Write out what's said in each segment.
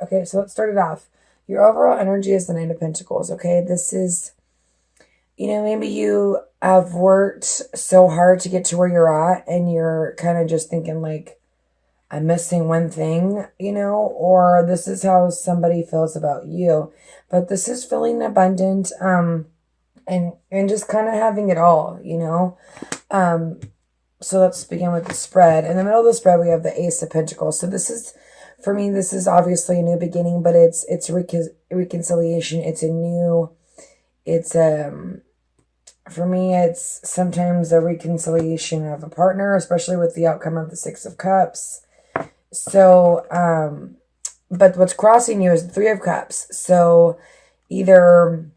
Okay, so let's start it off. Your overall energy is the Nine of Pentacles, okay? This is, maybe you have worked so hard to get to where you're at and you're kind of just thinking like, I'm missing one thing, or this is how somebody feels about you. But this is feeling abundant, and just kind of having it all. So let's begin with the spread. In the middle of the spread, we have the Ace of Pentacles. So this is, for me, this is obviously a new beginning, but it's reconciliation. For me, it's sometimes a reconciliation of a partner, especially with the outcome of the Six of Cups. So, but what's crossing you is the Three of Cups. So either,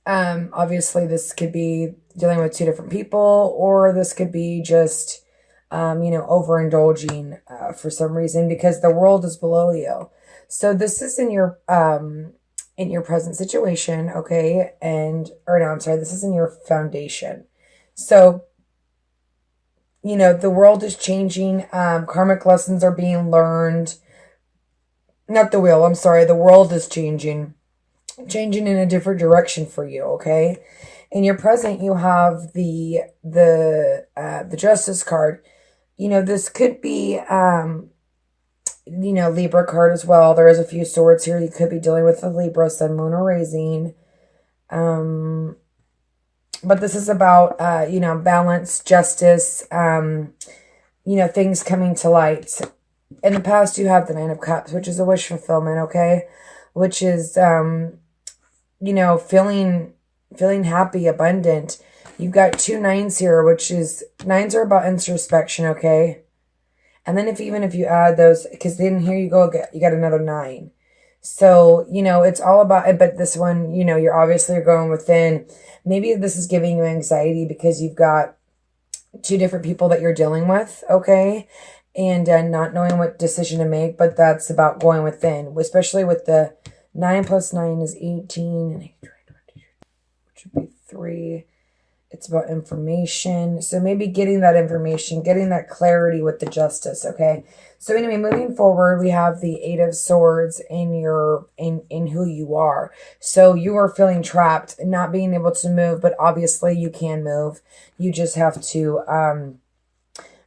obviously this could be dealing with two different people, or this could be just, overindulging, for some reason, because the world is below you. So this is in your present situation. Okay. This is in your foundation. So, the world is changing. Karmic lessons are being learned. Not the wheel. I'm sorry. The world is changing in a different direction for you. Okay. In your present, you have the Justice card. This could be, Libra card as well. There is a few swords here. You could be dealing with the Libra, Sun, Moon, or Rising. But this is about, balance, justice, things coming to light. In the past, you have the Nine of Cups, which is a wish fulfillment, okay? Which is, feeling happy, abundant. You've got two nines here, which is, nines are about introspection, okay? And then if you add those, because then here you got another 9. So, it's all about, but this one, you're obviously going within. Maybe this is giving you anxiety because you've got two different people that you're dealing with, okay? And not knowing what decision to make, but that's about going within, especially with the 9 plus 9 is 18, and which would be 3. It's about information. So maybe getting that information, getting that clarity with the Justice, okay? So anyway, moving forward, we have the 8 of Swords in who you are. So you are feeling trapped, not being able to move, but obviously you can move. You just have to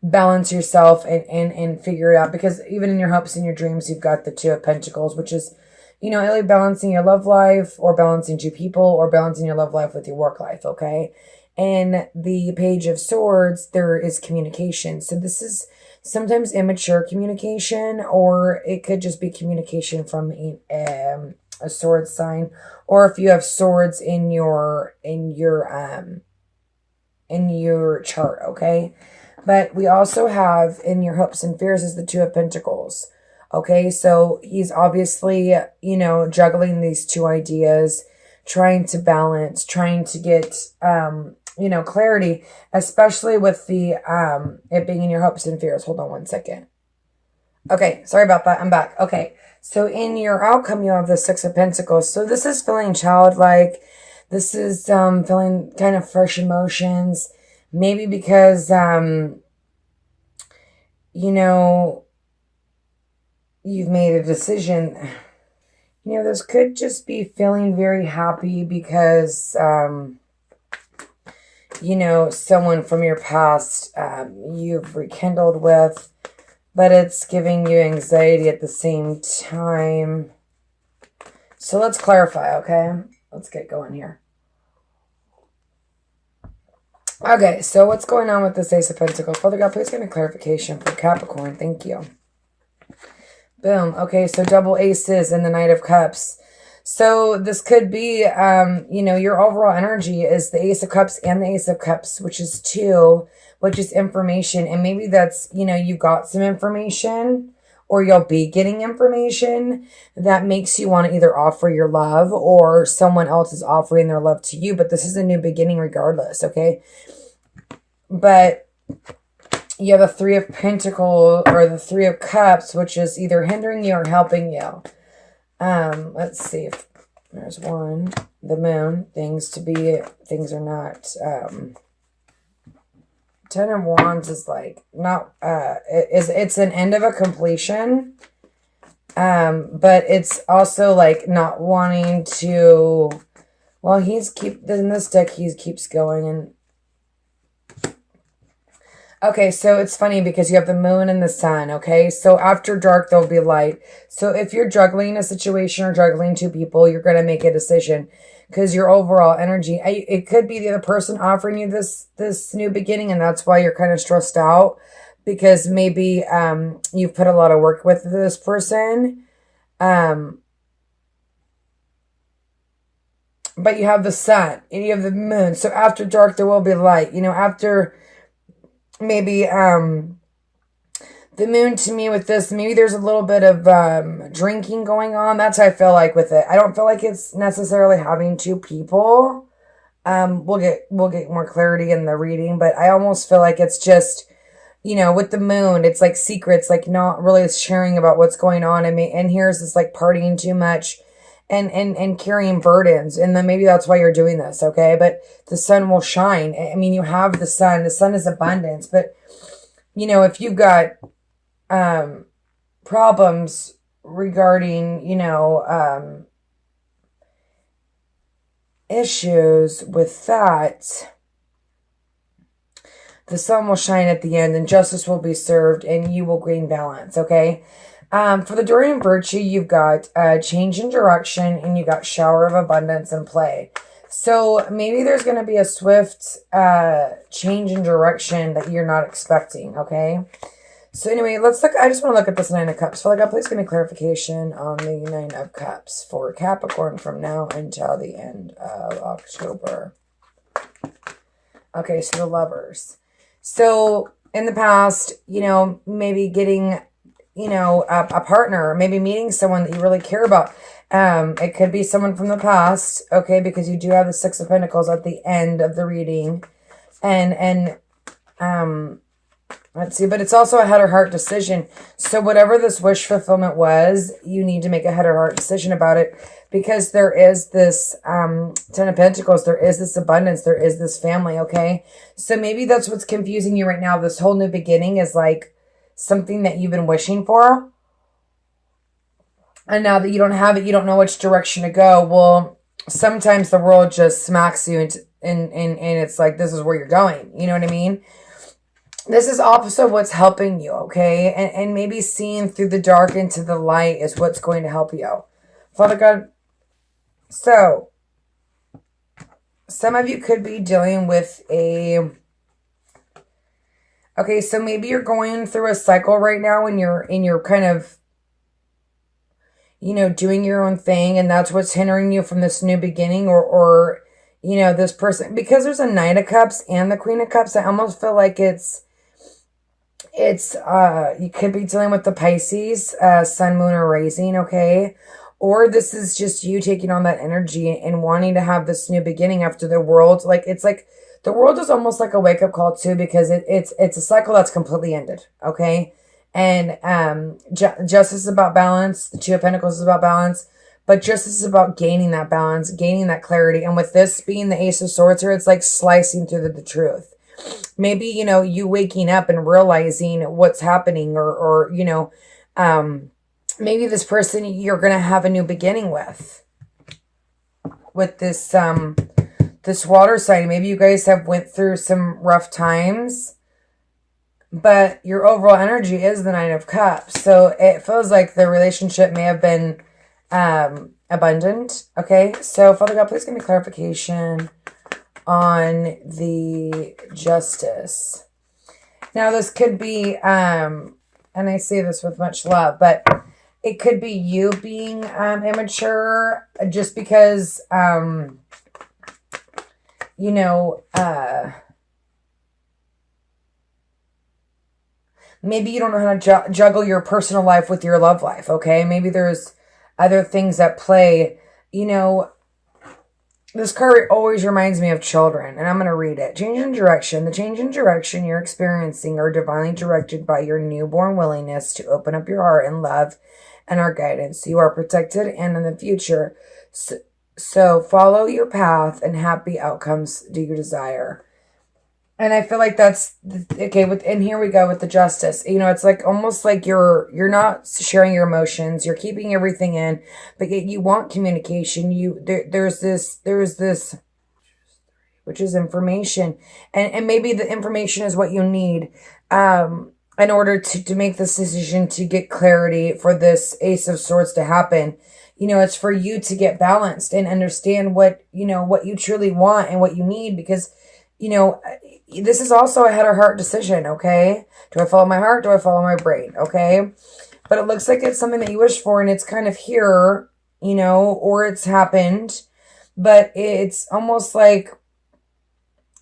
balance yourself and figure it out, because even in your hopes and your dreams, you've got the 2 of Pentacles, which is, either balancing your love life or balancing two people or balancing your love life with your work life, okay? And the Page of Swords, there is communication. So this is sometimes immature communication, or it could just be communication from a sword sign, or if you have swords in your chart, okay? But we also have in your hopes and fears is the 2 of Pentacles. Okay, so he's obviously, juggling these two ideas, trying to balance, trying to get, clarity, especially with the, it being in your hopes and fears. Hold on one second. Okay, sorry about that. I'm back. Okay, so in your outcome, you have the 6 of Pentacles. So this is feeling childlike. This is feeling kind of fresh emotions. Maybe because, you've made a decision. This could just be feeling very happy because, someone from your past you've rekindled with, but it's giving you anxiety at the same time. So let's clarify, okay? Let's get going here. Okay, so what's going on with this Ace of Pentacles? Father God, please give me clarification for Capricorn. Thank you. Boom. Okay, so double aces and the Knight of Cups. So this could be, your overall energy is the Ace of Cups and the Ace of Cups, which is 2, which is information. And maybe that's, you got some information, or you'll be getting information that makes you want to either offer your love, or someone else is offering their love to you. But this is a new beginning regardless, okay? But you have a 3 of Pentacles or the 3 of Cups, which is either hindering you or helping you. Let's see if there's one. The Moon. Things are not. 10 of Wands is like not. It's an end of a completion. But it's also like not wanting to, well, in this deck, he keeps going. And okay, so it's funny because you have the moon and the sun, okay? So after dark, there'll be light. So if you're juggling a situation or juggling two people, you're going to make a decision because your overall energy, it could be the other person offering you this new beginning, and that's why you're kind of stressed out because maybe you've put a lot of work with this person. But you have the sun and you have the moon. So after dark, there will be light. After maybe the moon to me with this, maybe there's a little bit of drinking going on. That's how I feel like with it. I don't feel like it's necessarily having two people. We'll get more clarity in the reading, but I almost feel like it's just, with the moon, it's like secrets, like not really sharing about what's going on. And here's this like partying too much and carrying burdens. And then maybe that's why you're doing this. Okay. But the sun will shine. I mean, you have the sun is abundance, but if you've got, problems regarding, issues with that, the sun will shine at the end and justice will be served and you will gain balance, okay? For the Dorian Virtue, you've got change in direction and you got shower of abundance and play. So maybe there's going to be a swift change in direction that you're not expecting, okay? So anyway, let's look. I just want to look at this Nine of Cups. Father God, please give me clarification on the Nine of Cups for Capricorn from now until the end of October. Okay, so the Lovers. So in the past, maybe getting, a partner, maybe meeting someone that you really care about. It could be someone from the past, okay, because you do have the Six of Pentacles at the end of the reading. And let's see, but it's also a head or heart decision. So whatever this wish fulfillment was, you need to make a head or heart decision about it because there is this Ten of Pentacles, there is this abundance, there is this family, okay? So maybe that's what's confusing you right now. This whole new beginning is like something that you've been wishing for. And now that you don't have it, you don't know which direction to go. Well, sometimes the world just smacks you and it's like, this is where you're going. You know what I mean? This is opposite of what's helping you, okay? And maybe seeing through the dark into the light is what's going to help you. Father God, so some of you could be dealing with okay, so maybe you're going through a cycle right now and you're kind of, doing your own thing and that's what's hindering you from this new beginning or this person. Because there's a Knight of Cups and the Queen of Cups, I almost feel like it's you could be dealing with the Pisces, sun, moon, or rising, okay? Or this is just you taking on that energy and wanting to have this new beginning after the world. It's like the world is almost like a wake-up call too, because it's a cycle that's completely ended, okay? And justice is about balance. The Two of Pentacles is about balance. But justice is about gaining that balance, gaining that clarity. And with this being the Ace of Swords here, it's like slicing through the truth. Maybe, you waking up and realizing what's happening or maybe this person you're going to have a new beginning with this, this water sign. Maybe you guys have went through some rough times, but your overall energy is the Nine of Cups. So it feels like the relationship may have been, abundant. Okay. So Father God, please give me clarification on the Justice. Now this could be, and I say this with much love, but it could be you being immature just because, maybe you don't know how to juggle your personal life with your love life, okay? Maybe there's other things at play. This card always reminds me of children, and I'm going to read it. Change in direction. The change in direction you're experiencing are divinely directed by your newborn willingness to open up your heart and love and our guidance. You are protected and in the future. So follow your path and happy outcomes do you desire. And I feel like that's okay. And here we go with the justice. It's like almost like you're not sharing your emotions. You're keeping everything in, but yet you want communication. There's this, which is information, and maybe the information is what you need, in order to make this decision, to get clarity for this Ace of Swords to happen. It's for you to get balanced and understand what you truly want and what you need, because this is also a head or heart decision, okay? Do I follow my heart? Do I follow my brain? Okay? But it looks like it's something that you wish for, and it's kind of here, or it's happened, but it's almost like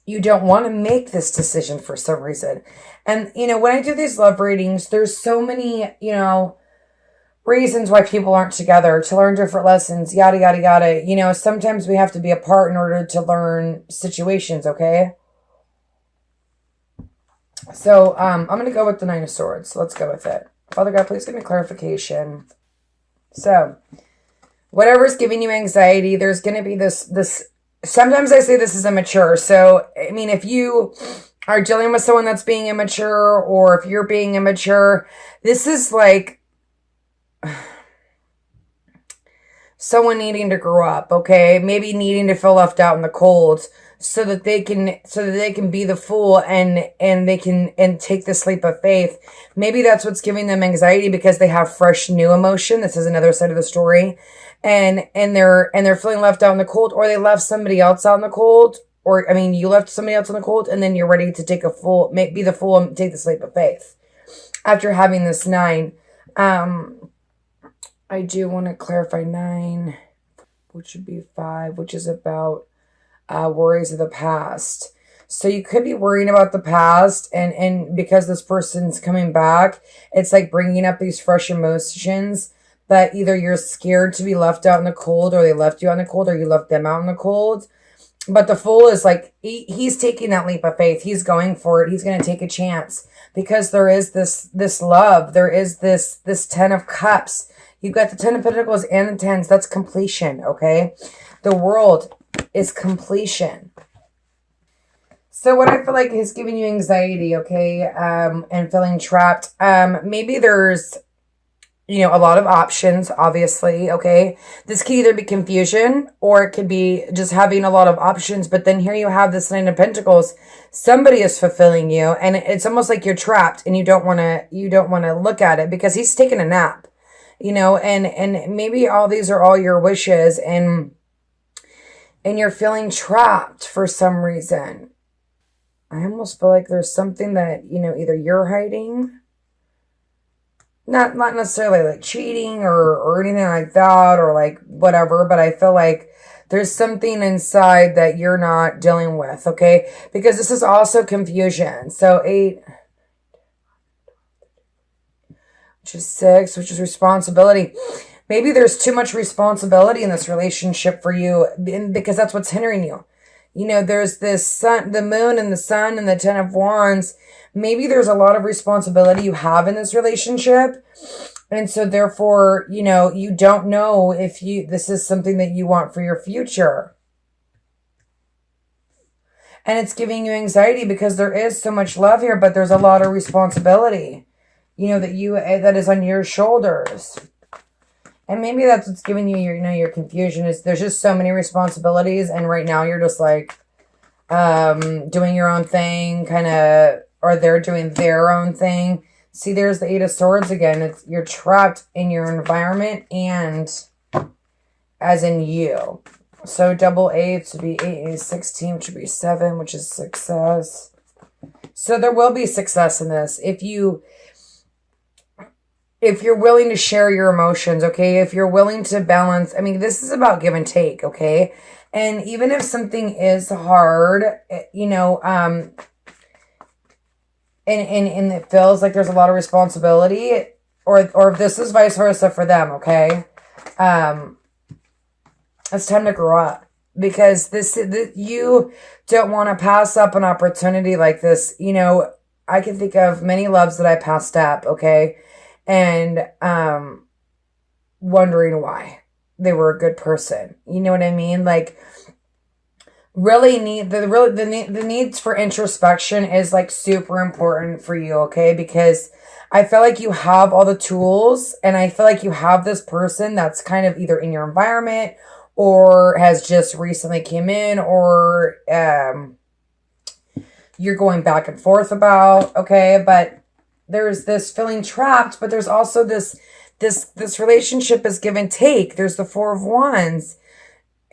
you don't want to make this decision for some reason. And, when I do these love readings, there's so many, reasons why people aren't together, to learn different lessons, yada, yada, yada. Sometimes we have to be apart in order to learn situations, okay? So, I'm going to go with the Nine of Swords. Let's go with it. Father God, please give me clarification. So, whatever's giving you anxiety, there's going to be this, sometimes I say this is immature. So, I mean, if you are dealing with someone that's being immature, or if you're being immature, this is like someone needing to grow up, okay? Maybe needing to feel left out in the cold so that they can be the fool and they can take this leap of faith. Maybe that's what's giving them anxiety, because they have fresh new emotion. This is another side of the story. And they're feeling left out in the cold, or they left somebody else out in the cold, or I mean, you left somebody else in the cold, and then you're ready to take be the fool and take this leap of faith after having this 9. I do want to clarify 9, which would be 5, which is about worries of the past. So you could be worrying about the past, and because this person's coming back, it's like bringing up these fresh emotions. But either you're scared to be left out in the cold, or they left you out in the cold, or you left them out in the cold. But the Fool is like, he's taking that leap of faith. He's going for it. He's going to take a chance, because there is this love. There is this 10 of Cups. You've got the 10 of Pentacles and the 10s. That's completion, okay? The World is completion. So what I feel like is giving you anxiety, okay, and feeling trapped, maybe there's, a lot of options, obviously, okay? This could either be confusion, or it could be just having a lot of options. But then here you have this 9 of Pentacles. Somebody is fulfilling you, and it's almost like you're trapped, and you don't want to look at it, because he's taking a nap, and maybe all these are all your wishes, and you're feeling trapped for some reason. I almost feel like there's something that, either you're hiding, not necessarily like cheating or anything like that, or like whatever, but I feel like there's something inside that you're not dealing with, okay? Because this is also confusion. So 8, which is 6, which is responsibility. Maybe there's too much responsibility in this relationship for you, because that's what's hindering you. There's this sun, the moon and the sun and the 10 of Wands. Maybe there's a lot of responsibility you have in this relationship. And so therefore, you don't know if this is something that you want for your future. And it's giving you anxiety, because there is so much love here, but there's a lot of responsibility, that is on your shoulders. And maybe that's what's giving you your confusion, is there's just so many responsibilities. And right now you're just like, doing your own thing, kind of, or they're doing their own thing. See, there's the 8 of Swords again. You're trapped in your environment, and as in you. So double 8 would be 8 and 16, which would be 7, which is success. So there will be success in this. If you're willing to share your emotions, okay? If you're willing to balance, this is about give and take, okay? And even if something is hard, and it feels like there's a lot of responsibility, or if this is vice versa for them, okay? It's time to grow up, because you don't want to pass up an opportunity like this. I can think of many loves that I passed up, okay? And wondering why they were a good person. You know what I mean? Like, really need the needs for introspection is like super important for you, okay? Because I feel like you have all the tools, and I feel like you have this person that's kind of either in your environment or has just recently came in, or you're going back and forth about, okay? But there's this feeling trapped, but there's also this relationship is give and take. There's the 4 of Wands.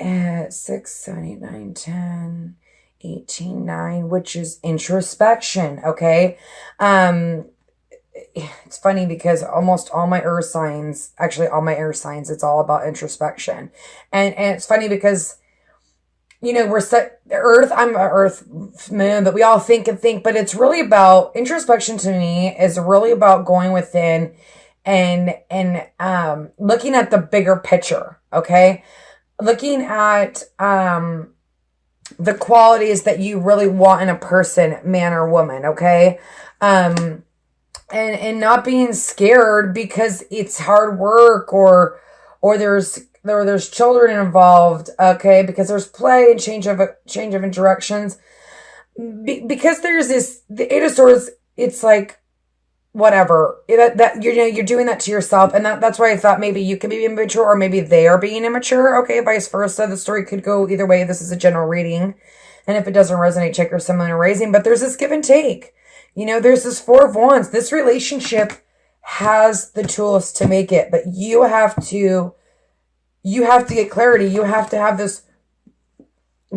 6, 7, 8, 9, 10, 18, 9, which is introspection, okay? It's funny because almost all my earth signs, actually all my air signs, it's all about introspection. And it's funny because, you know, we're set, earth, I'm an earth moon, but we all think, but it's really about, introspection to me is really about going within and looking at the bigger picture, okay? Looking at the qualities that you really want in a person, man or woman, okay? And not being scared because it's hard work or there's children involved, okay? Because there's play and change of directions. Because there's this, the 8 of Swords, it's like, whatever, that you're doing that to yourself, and that's why I thought maybe you could be immature or maybe they are being immature, okay? Vice versa. The story could go either way. This is a general reading, and if it doesn't resonate, check your similar raising. But there's this give and take, you know. There's this 4 of Wands. This relationship has the tools to make it, but you have to get clarity. You have to have this,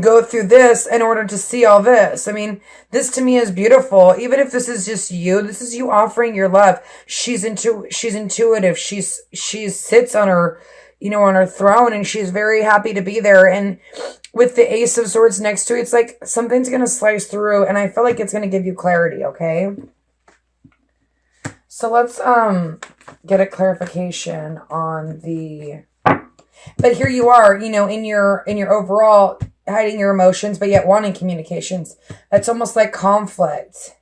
go through this in order to see all this. I mean, this to me is beautiful. Even if this is just you, this is you offering your love. She's intuitive. She sits on her, you know, on her throne, and she's very happy to be there. And with the Ace of Swords next to it, it's like something's going to slice through, and I feel like it's going to give you clarity, okay? So let's get a clarification on the, but here you are, you know, in your overall hiding your emotions, but yet wanting communications. It's almost like conflict.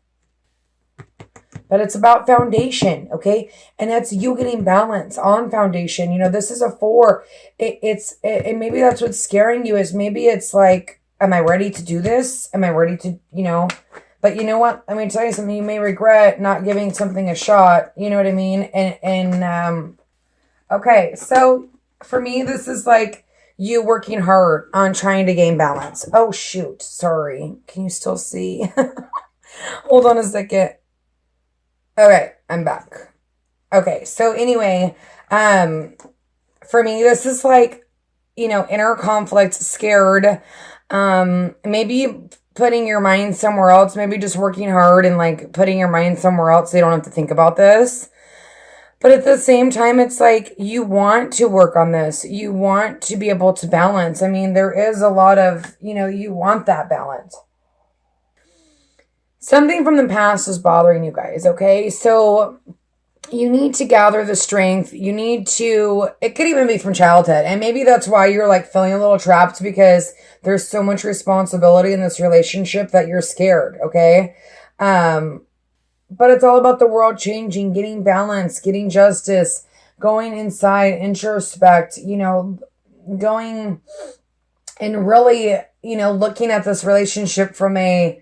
But it's about foundation, okay? And that's you getting balance on foundation. You know, this is a 4. And maybe that's what's scaring you, is maybe it's like, am I ready to do this? Am I ready to, you know? But you know what? I'm going to tell you something. You may regret not giving something a shot. You know what I mean? Okay, so for me, this is like you working hard on trying to gain balance. Oh, shoot. Sorry. Can you still see? Hold on a second. Okay, I'm back. Okay, so anyway, for me, this is like, you know, inner conflict, scared, maybe putting your mind somewhere else, maybe just working hard and like putting your mind somewhere else so you don't have to think about this. But at the same time, it's like you want to work on this. You want to be able to balance. I mean, there is a lot of, you know, you want that balance. Something from the past is bothering you guys, okay? So you need to gather the strength. You need to, it could even be from childhood. And maybe that's why you're like feeling a little trapped, because there's so much responsibility in this relationship that you're scared, okay? But it's all about the world changing, getting balance, getting justice, going inside, introspect, you know, going and really, you know, looking at this relationship from the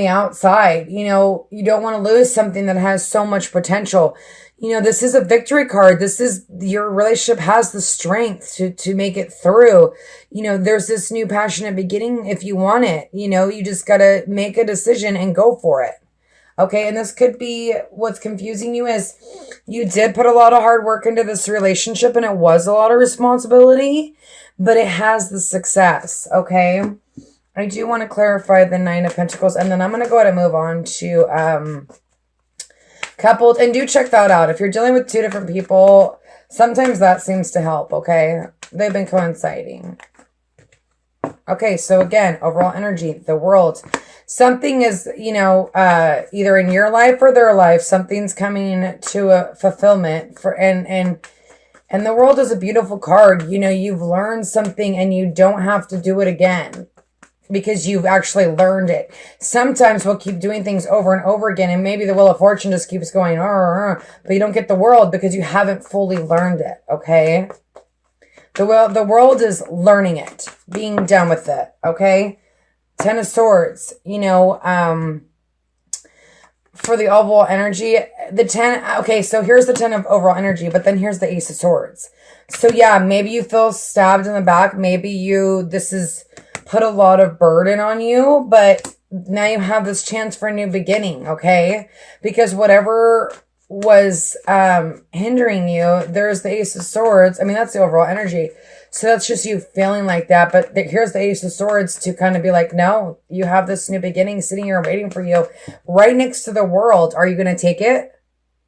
outside. You know, you don't want to lose something that has so much potential. You know, this is a victory card. This is, your relationship has the strength to make it through. You know, there's this new passionate beginning if you want it. You know, you just got to make a decision and go for it. Okay, and this could be what's confusing you is you did put a lot of hard work into this relationship and it was a lot of responsibility, but it has the success, okay? I do want to clarify the 9 of Pentacles, and then I'm going to go ahead and move on to coupled. And do check that out. If you're dealing with 2 different people, sometimes that seems to help, okay? They've been coinciding. Okay, so again, overall energy, the world. Something is, you know, either in your life or their life, something's coming to a fulfillment for, and the world is a beautiful card. You know, you've learned something and you don't have to do it again because you've actually learned it. Sometimes we'll keep doing things over and over again, and maybe the wheel of fortune just keeps going, but you don't get the world because you haven't fully learned it, okay? The world is learning it, being done with it, okay? 10 of Swords, you know, for the overall energy, the 10, okay, so here's the 10 of overall energy, but then here's the Ace of Swords. So yeah, maybe you feel stabbed in the back. Maybe this is put a lot of burden on you, but now you have this chance for a new beginning, okay? Because whatever was hindering you, there's the Ace of Swords. I mean, that's the overall energy. So that's just you feeling like that. But here's the Ace of Swords to kind of be like, no, you have this new beginning sitting here waiting for you right next to the World. Are you going to take it?